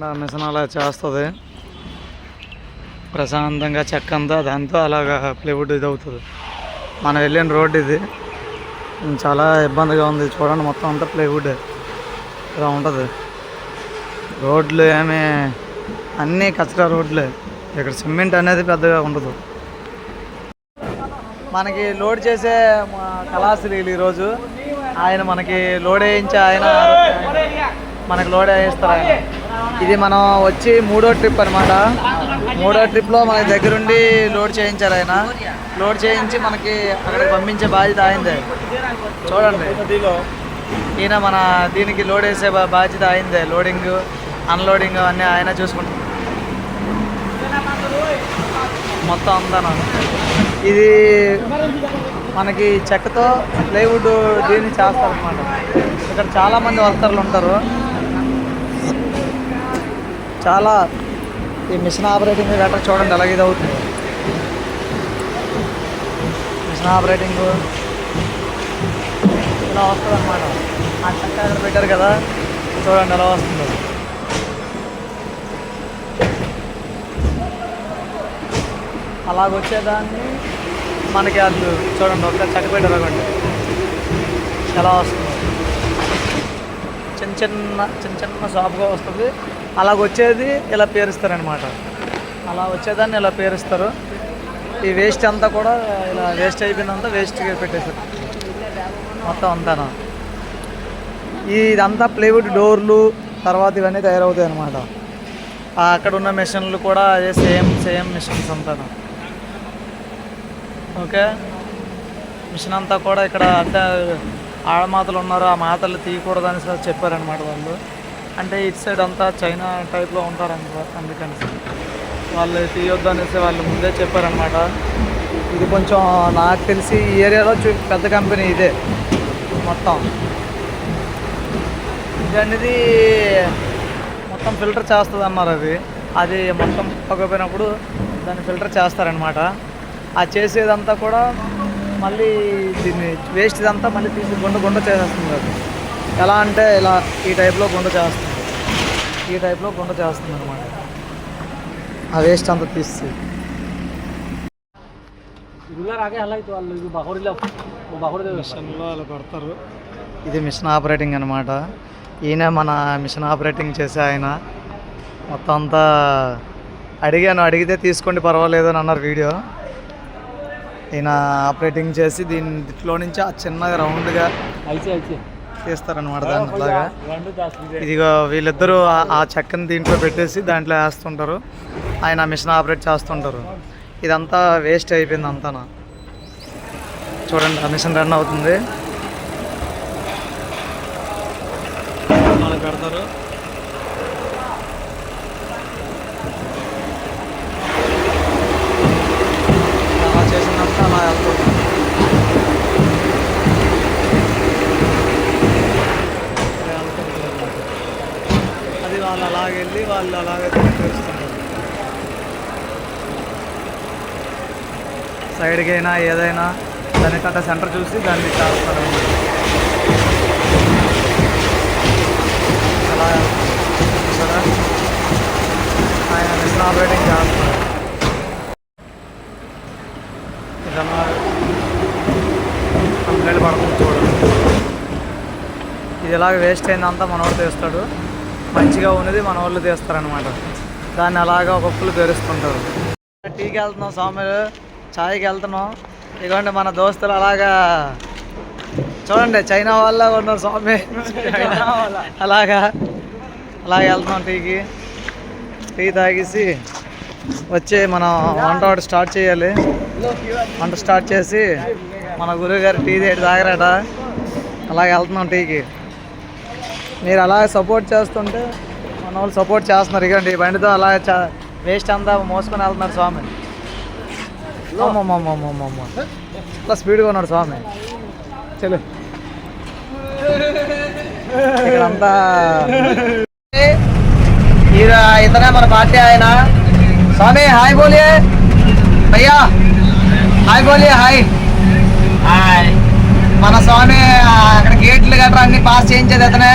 Machine అలా చేస్తుంది ప్రశాంతంగా చెక్కంతా దాంతో అలాగా ప్లైవుడ్ ఇది అవుతుంది. మనం వెళ్ళిన రోడ్ ఇది చాలా ఇబ్బందిగా ఉంది. చూడండి మొత్తం అంతా ప్లైవుడ్ ఇలా ఉంటుంది. రోడ్లు ఏమి అన్నీ కచరా రోడ్లే. ఇక్కడ సిమెంట్ అనేది పెద్దగా ఉండదు. మనకి లోడ్ చేసే కళాశ్రీలు ఈరోజు ఆయన మనకి లోడ్ వేయించి ఆయన మనకి లోడ్ వేయిస్తారు. ఆయన ఇది మనం వచ్చి 3వ ట్రిప్ అనమాట. 3వ ట్రిప్లో మనకి దగ్గరుండి లోడ్ చేయించారు. ఆయన లోడ్ చేయించి మనకి అక్కడికి పంపించే బాధ్యత ఆయనదే. చూడండి ఈయన మన దీనికి లోడ్ వేసే బాధ్యత ఆయనదే. లోడింగ్ అన్లోడింగ్ అన్నీ ఆయన చూసుకుంటారు మొత్తం అంతా. ఇది మనకి చెక్కతో ప్లైవుడ్ దీన్ని చేస్తారనమాట. ఇక్కడ చాలామంది వర్కర్లు ఉంటారు. చాలా ఈ మిషన్ ఆపరేటింగ్ గట్రా చూడండి ఎలాగ ఇది అవుతుంది. మిషన్ ఆపరేటింగ్ ఇలా వస్తుంది అనమాట. ఆ చెక్క అక్కడ పెట్టారు కదా, చూడండి ఎలా వస్తుందో. అలాగొచ్చేదాన్ని మనకి వాళ్ళు చూడండి ఒక చెక్క పెట్టారు అనుకోండి ఎలా వస్తుంది. చిన్న చిన్న షాప్గా వస్తుంది. అలాగొచ్చేది ఇలా పేరుస్తారనమాట. అలా వచ్చేదాన్ని ఇలా పేరుస్తారు. ఈ వేస్ట్ అంతా కూడా ఇలా వేస్ట్ అయిపోయిందంతా వేస్ట్గా పెట్టేస్తారు మొత్తం అంతా. ఇదంతా ప్లైవుడ్ డోర్లు తర్వాత ఇవన్నీ తయారవుతాయి అన్నమాట. అక్కడ ఉన్న మిషన్లు కూడా అదే సేమ్ మిషన్స్ అంతా. ఓకే, మిషన్ అంతా కూడా ఇక్కడ అంటే ఆడమాతలు ఉన్నారు, ఆ మాతలు తీయకూడదని చెప్పారనమాట వాళ్ళు. అంటే ఇటు సైడ్ అంతా చైనా టైప్లో ఉంటారనమాట. అందుకని వాళ్ళు తీయొద్దు అనేసి వాళ్ళు ముందే చెప్పారనమాట. ఇది కొంచెం నాకు తెలిసి ఈ ఏరియాలో పెద్ద కంపెనీ ఇదే మొత్తం. ఇది అనేది మొత్తం ఫిల్టర్ చేస్తుంది అన్నారు. అది మొత్తం పగపోయినప్పుడు దాన్ని ఫిల్టర్ చేస్తారనమాట. ఆ చేసేదంతా కూడా మళ్ళీ దీన్ని వేస్ట్ ఇదంతా మళ్ళీ తీసి గుండ చేసేస్తుంది. అది ఎలా అంటే ఇలా ఈ టైప్లో గుండ చేస్తుంది అనమాట. ఆ వేస్ట్ అంతా తీసి మిషన్లో అలా పెడతారు. ఇది మిషన్ ఆపరేటింగ్ అనమాట. ఈయన మన మిషన్ ఆపరేటింగ్ చేసే ఆయన. మొత్తం అంతా అడిగితే తీసుకోండి పర్వాలేదు అని అన్నారు వీడియో. ఈయన ఆపరేటింగ్ చేసి దీంట్లో నుంచి ఆ చిన్నగా రౌండ్గా తీస్తారనమాట దాన్ని అలాగా. ఇదిగో వీళ్ళిద్దరూ ఆ చెక్కని దీంట్లో పెట్టేసి దాంట్లో వేస్తుంటారు. ఆయన మిషన్ ఆపరేట్ చేస్తుంటారు. ఇదంతా వేస్ట్ అయిపోయింది అంతా. చూడండి ఆ మిషన్ రన్ అవుతుంది. పెడతారు అలా చేసినంత అలా వెళ్తుంది. అది వాళ్ళు అలాగెళ్ళి వాళ్ళు అలాగే తెలుస్తుంటారు. సైడ్కి అయినా ఏదైనా దానికంటే సెంటర్ చూసి దాన్ని చేస్తారు. అలా సరే ఆయన మిషన్ ఆపరేటింగ్ చేస్తారు. కంప్లైంట్ పడుతుంది చూడండి. ఇది ఇలాగ వేస్ట్ అయిందంతా మనవాడు తీస్తాడు. మంచిగా ఉన్నది మన వాళ్ళు తీస్తారనమాట. దాన్ని అలాగా ఒక్కొక్కరు పేరుస్తుంటారు. టీకి వెళ్తున్నాం స్వామిలు, ఛాయ్కి వెళ్తున్నాం. ఇదిగోండి మన దోస్తులు అలాగా చూడండి చైనా వాళ్ళ ఉన్నారు స్వామి. అలాగా వెళ్తున్నాం టీకి. టీ తాగేసి వచ్చి మనం వంట స్టార్ట్ చేయాలి. వంట స్టార్ట్ చేసి మన గురువుగారు టీ తాగరాట. అలాగే వెళ్తున్నాం టీకి. మీరు అలాగే సపోర్ట్ చేస్తుంటే మన వాళ్ళు సపోర్ట్ చేస్తున్నారు. ఇకండి ఈ బండితో అలా వేస్ట్ అంతా మోసుకొని వెళ్తున్నారు స్వామి. చాలా స్పీడ్గా ఉన్నాడు స్వామి. చలో ఇక్కడంతా ఇతనే మన పార్టీ ఆయన. స్వామి హాయ్ బోలియే భయ్యా, హాయ్ బోలియే. హాయ్ మన స్వామి అక్కడ గేట్లు గట్రా అన్ని పాస్ చేయించేది అతనే.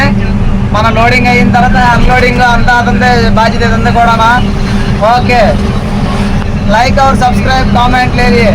మన లోడింగ్ అయిన తర్వాత అన్లోడింగ్ అంతా అతందే బాధ్యత ఇదంతా కూడా. ఓకే, లైక్ और सब्सक्राइब कमेंट ले लिए।